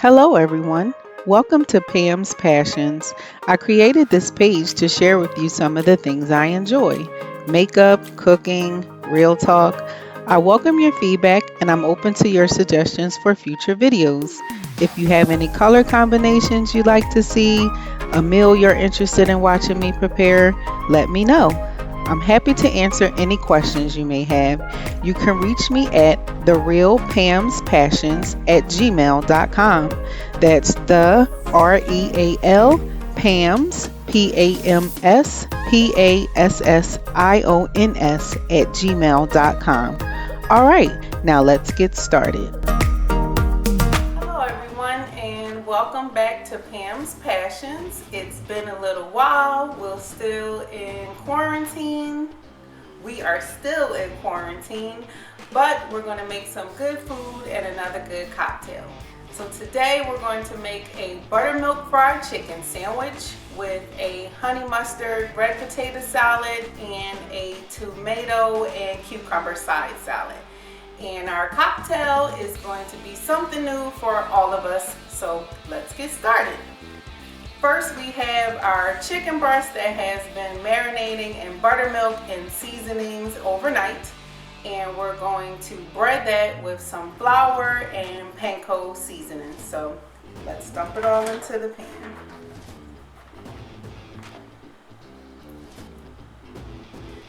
Hello, everyone. Welcome to Pam's Passions. I created this page to share with you some of the things I enjoy: makeup, cooking, real talk. I welcome your feedback and I'm open to your suggestions for future videos. If you have any color combinations you'd like to see, a meal you're interested in watching me prepare, let me know. I'm happy to answer any questions you may have. You can reach me at therealpamspassions@gmail.com. That's the REAL Pams PAMSPASSIONS@gmail.com. All right, now let's get started. Hello, everyone, and welcome back to Pam's Passions. It's been a little while. We're still in quarantine. We are still in quarantine, but we're going to make some good food and another good cocktail. So today we're going to make a buttermilk fried chicken sandwich with a honey mustard red potato salad and a tomato and cucumber side salad. And our cocktail is going to be something new for all of us, so let's get started. First, we have our chicken breast that has been marinating in buttermilk and seasonings overnight. And we're going to bread that with some flour and panko seasoning. So let's dump it all into the pan.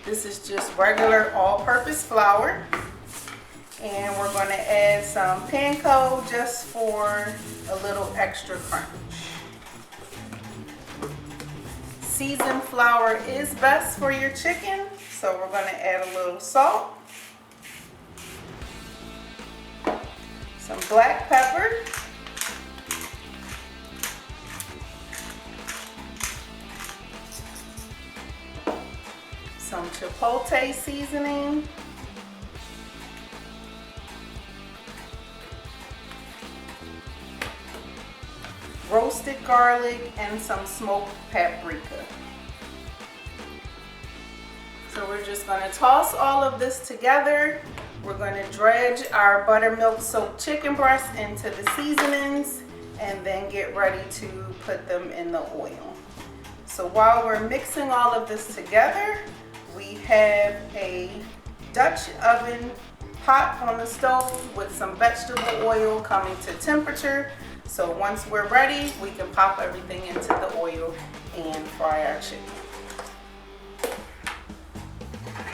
This is just regular all-purpose flour. And we're going to add some panko just for a little extra crunch. Seasoned flour is best for your chicken, so we're going to add a little salt, some black pepper, some chipotle seasoning, roasted garlic, and some smoked paprika. So we're just going to toss all of this together. We're going to dredge our buttermilk soaked chicken breast into the seasonings and then get ready to put them in the oil. So while we're mixing all of this together, we have a Dutch oven pot on the stove with some vegetable oil coming to temperature. So once we're ready, we can pop everything into the oil and fry our chicken.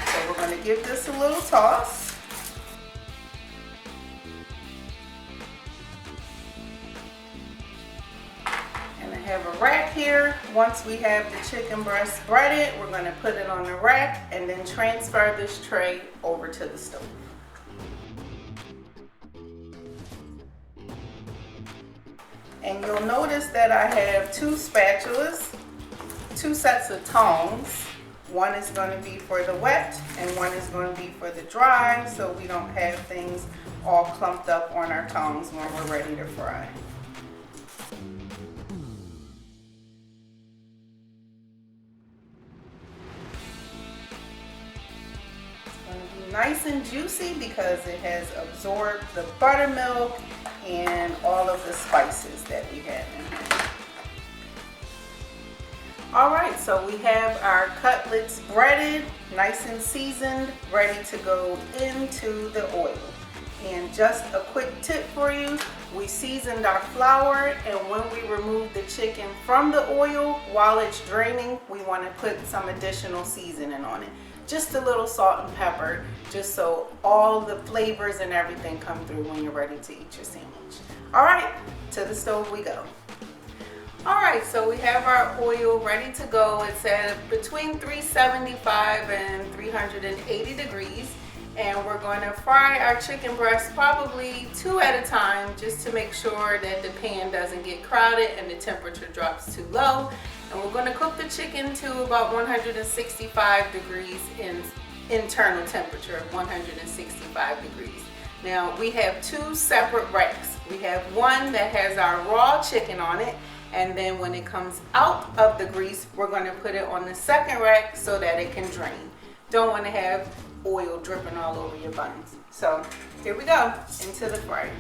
So we're going to give this a little toss. And I have a rack here. Once we have the chicken breast breaded, we're going to put it on the rack and then transfer this tray over to the stove. And you'll notice that I have two spatulas, two sets of tongs. One is going to be for the wet and one is going to be for the dry, so we don't have things all clumped up on our tongs when we're ready to fry. It's going to be nice and juicy because it has absorbed the buttermilk and all of the spices that we have in here. Alright, so we have our cutlets breaded, nice and seasoned, ready to go into the oil. And just a quick tip for you, we seasoned our flour, and when we remove the chicken from the oil, while it's draining, we want to put some additional seasoning on it. Just a little salt and pepper, just so all the flavors and everything come through when you're ready to eat your sandwich. All right, to the stove we go. All right, so we have our oil ready to go. It's at between 375 and 380 degrees. And we're going to fry our chicken breast probably two at a time, just to make sure that the pan doesn't get crowded and the temperature drops too low. And we're going to cook the chicken to about 165 degrees in internal temperature of 165 degrees. Now we have two separate racks. We have one that has our raw chicken on it, and then when it comes out of the grease, we're going to put it on the second rack so that it can drain. Don't want to have oil dripping all over your buns. So here we go, into the fryer.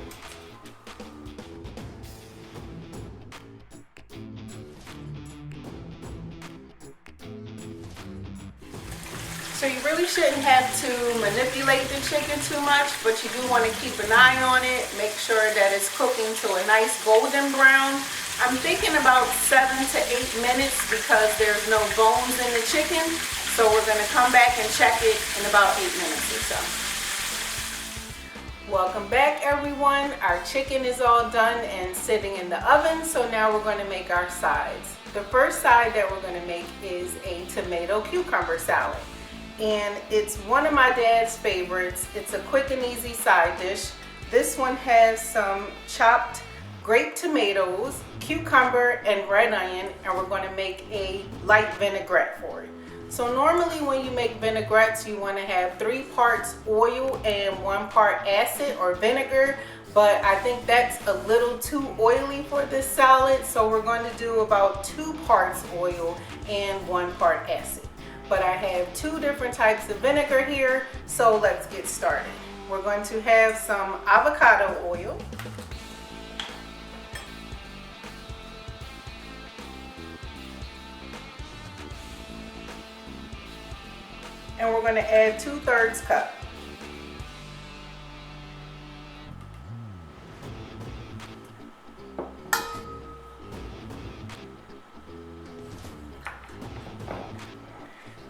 So you really shouldn't have to manipulate the chicken too much, but you do want to keep an eye on it. Make sure that it's cooking to a nice golden brown. I'm thinking about 7 to 8 minutes because there's no bones in the chicken. So we're going to come back and check it in about 8 minutes or so. Welcome back, everyone. Our chicken is all done and sitting in the oven. So now we're going to make our sides. The first side that we're going to make is a tomato cucumber salad. And it's one of my dad's favorites. It's a quick and easy side dish. This one has some chopped grape tomatoes, cucumber, and red onion, and we're going to make a light vinaigrette for it. So normally when you make vinaigrettes, you want to have 3 parts oil and 1 part acid or vinegar, but I think that's a little too oily for this salad, so we're going to do about 2 parts oil and 1 part acid. But I have 2 different types of vinegar here, so let's get started. We're going to have some avocado oil. And we're going to add 2/3 cup.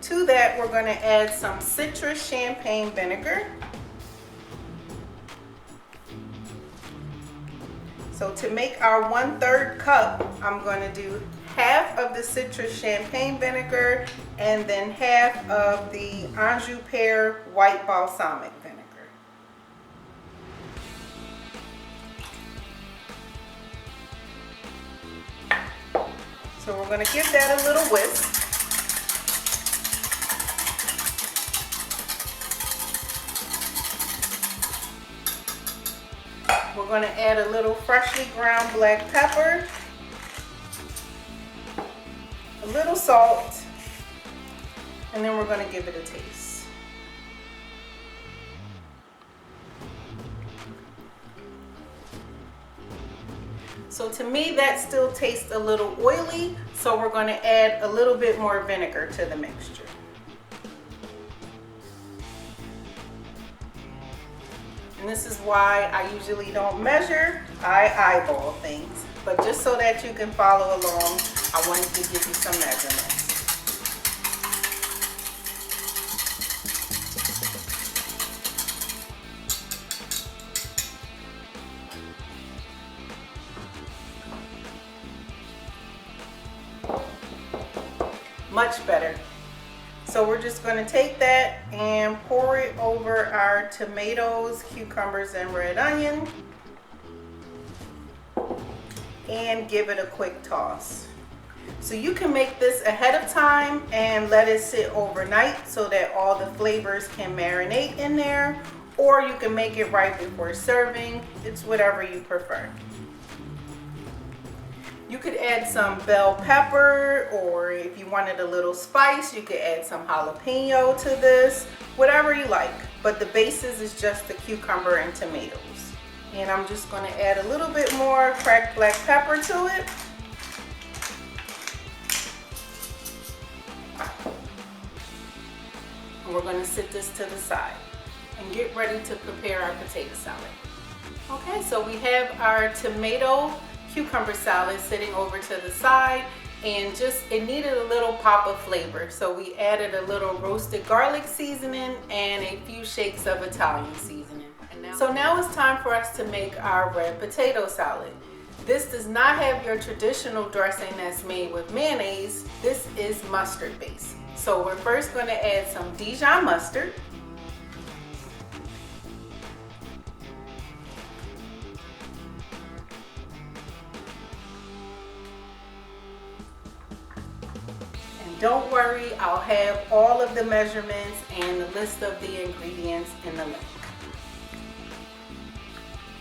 To that, we're going to add some citrus champagne vinegar. So to make our 1/3 cup, I'm going to do half of the citrus champagne vinegar and then half of the Anjou pear white balsamic vinegar. So we're going to give that a little whisk. We're going to add a little freshly ground black pepper, a little salt, and then we're going to give it a taste. So to me that still tastes a little oily, so we're going to add a little bit more vinegar to the mixture. And this is why I usually don't measure, I eyeball things. But just so that you can follow along, I wanted to give you some measurements. Much better. So we're just going to take that and pour it over our tomatoes, cucumbers, and red onion and give it a quick toss. So you can make this ahead of time and let it sit overnight so that all the flavors can marinate in there, or you can make it right before serving. It's whatever you prefer. You could add some bell pepper, or if you wanted a little spice, you could add some jalapeno to this, whatever you like. But the basis is just the cucumber and tomatoes. And I'm just going to add a little bit more cracked black pepper to it. And we're going to sit this to the side and get ready to prepare our potato salad. Okay, so we have our tomato cucumber salad sitting over to the side, and just it needed a little pop of flavor, so we added a little roasted garlic seasoning and a few shakes of Italian seasoning. So now it's time for us to make our red potato salad. This does not have your traditional dressing that's made with mayonnaise. This is mustard based. So we're first going to add some Dijon mustard. Don't worry, I'll have all of the measurements and the list of the ingredients in the link.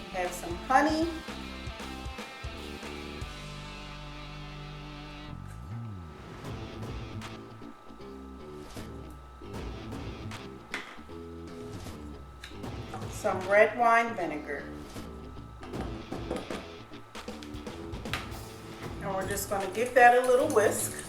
We have some honey. Some red wine vinegar. And we're just going to give that a little whisk.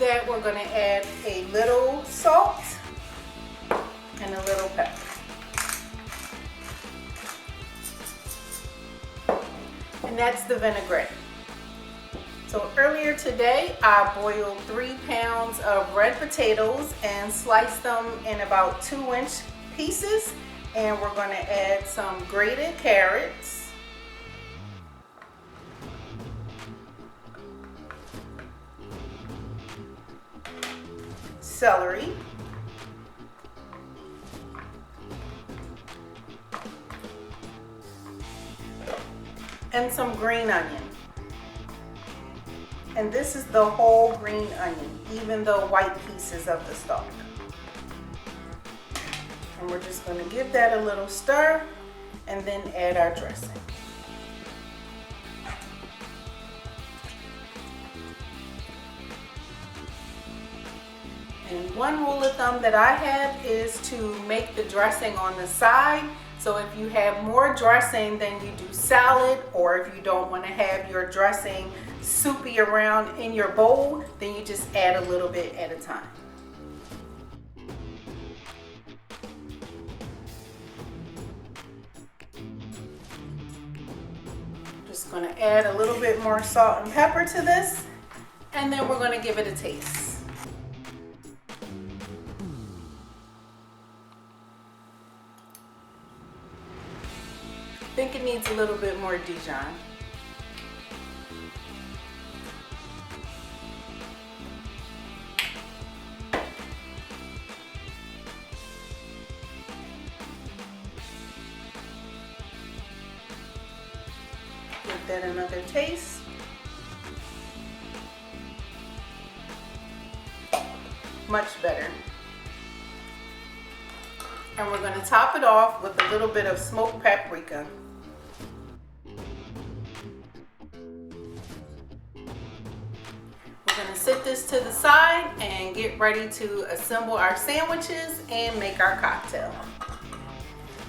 that, we're going to add a little salt and a little pepper. And that's the vinaigrette. So earlier today, I boiled 3 pounds of red potatoes and sliced them in about 2-inch pieces. And we're going to add some grated carrots, celery, and some green onion. And this is the whole green onion, even the white pieces of the stalk. And we're just going to give that a little stir and then add our dressing. And one rule of thumb that I have is to make the dressing on the side. So if you have more dressing than you do salad, or if you don't want to have your dressing soupy around in your bowl, then you just add a little bit at a time. Just going to add a little bit more salt and pepper to this, and then we're going to give it a taste. I think it needs a little bit more Dijon. Give that another taste. Much better. And we're going to top it off with a little bit of smoked paprika. We're going to set this to the side and get ready to assemble our sandwiches and make our cocktail.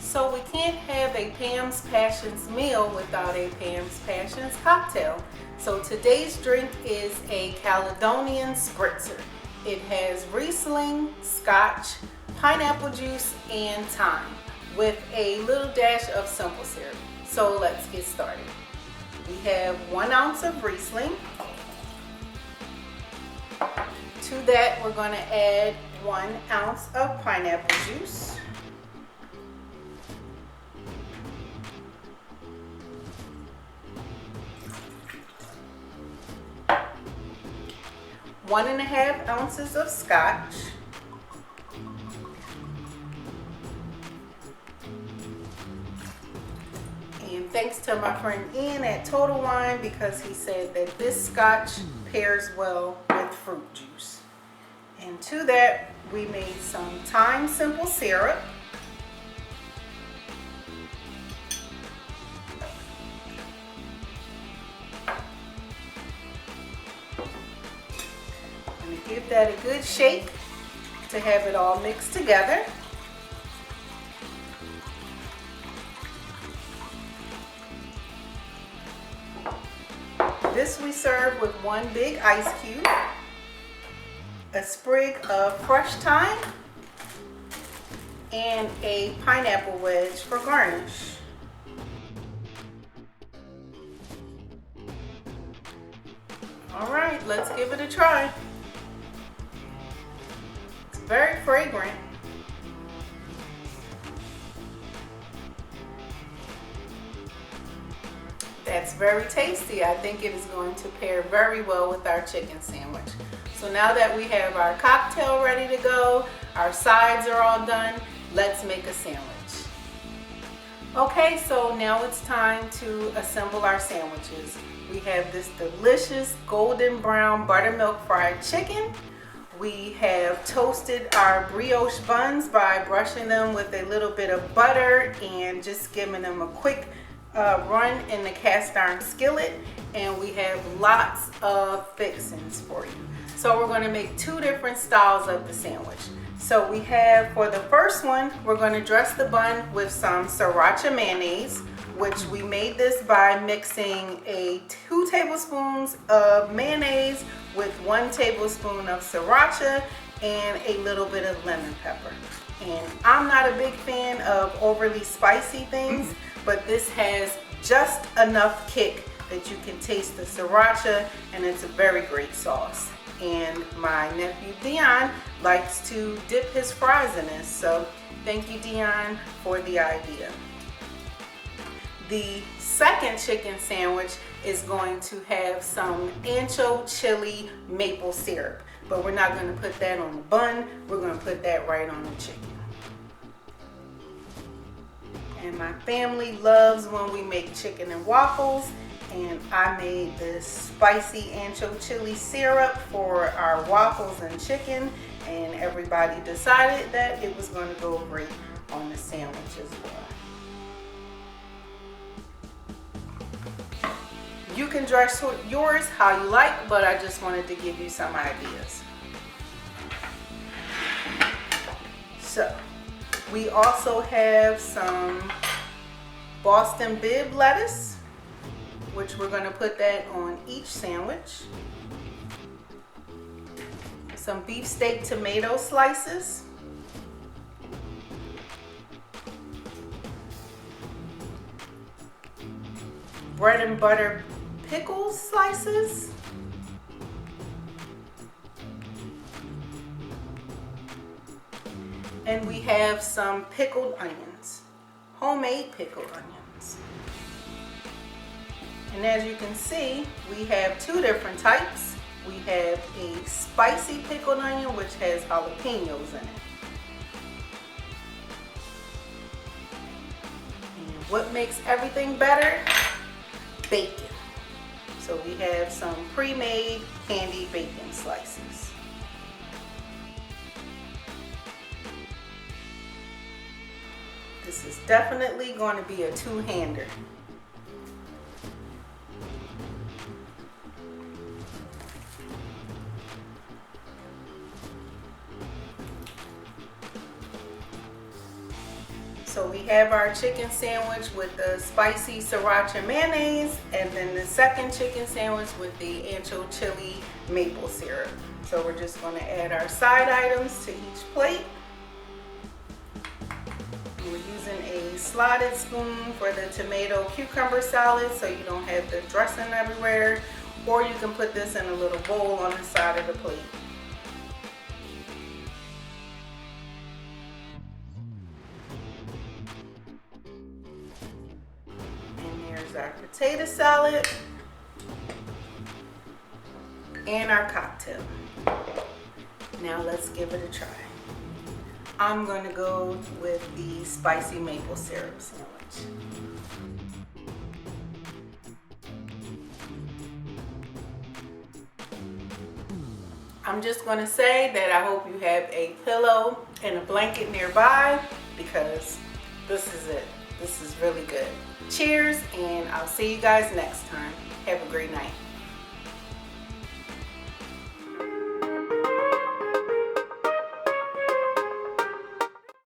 So we can't have a Pam's Passions meal without a Pam's Passions cocktail. So today's drink is a Caledonian Spritzer. It has Riesling, Scotch, pineapple juice, and thyme with a little dash of simple syrup. So let's get started. We have 1 ounce of Riesling. To that, we're going to add 1 ounce of pineapple juice. One and a half ounces of scotch. And thanks to my friend Ian at Total Wine, because he said that this scotch pairs well with fruit juice. And to that, we made some thyme simple syrup. I'm going to give that a good shake to have it all mixed together. This we serve with 1 big ice cube, a sprig of fresh thyme, and a pineapple wedge for garnish. All right, let's give it a try. It's very fragrant. That's very tasty. I think it is going to pair very well with our chicken sandwich. So now that we have our cocktail ready to go, our sides are all done, let's make a sandwich. Okay, so now it's time to assemble our sandwiches. We have this delicious golden brown buttermilk fried chicken. We have toasted our brioche buns by brushing them with a little bit of butter and just giving them a quick run in the cast iron skillet. And we have lots of fixings for you. So we're going to make 2 different styles of the sandwich. So we have, for the first one, we're going to dress the bun with some sriracha mayonnaise, which we made this by mixing 2 tablespoons of mayonnaise with 1 tablespoon of sriracha and a little bit of lemon pepper. And I'm not a big fan of overly spicy things, but this has just enough kick that you can taste the sriracha, and it's a very great sauce. And my nephew Dion likes to dip his fries in this, so thank you, Dion, for the idea. The second chicken sandwich is going to have some ancho chili maple syrup, but we're not going to put that on the bun. We're going to put that right on the chicken. And my family loves when we make chicken and waffles, and I made this spicy ancho chili syrup for our waffles and chicken, and everybody decided that it was going to go great on the sandwich as well. You can dress yours how you like, but I just wanted to give you some ideas. So, we also have some Boston bib lettuce, which we're going to put that on each sandwich. Some beefsteak tomato slices. Bread and butter pickles slices. And we have some pickled onions, homemade pickled onions. And as you can see, we have 2 different types. We have a spicy pickled onion, which has jalapenos in it. And what makes everything better? Bacon. So we have some pre-made candied bacon slices. This is definitely going to be a 2-hander. So we have our chicken sandwich with the spicy sriracha mayonnaise, and then the second chicken sandwich with the ancho chili maple syrup. So we're just going to add our side items to each plate. We're using a slotted spoon for the tomato cucumber salad so you don't have the dressing everywhere, or you can put this in a little bowl on the side of the plate. Our potato salad and our cocktail. Now let's give it a try. I'm going to go with the spicy maple syrup sandwich. I'm just going to say that I hope you have a pillow and a blanket nearby, because this is it. This is really good. Cheers, and I'll see you guys next time. Have a great night.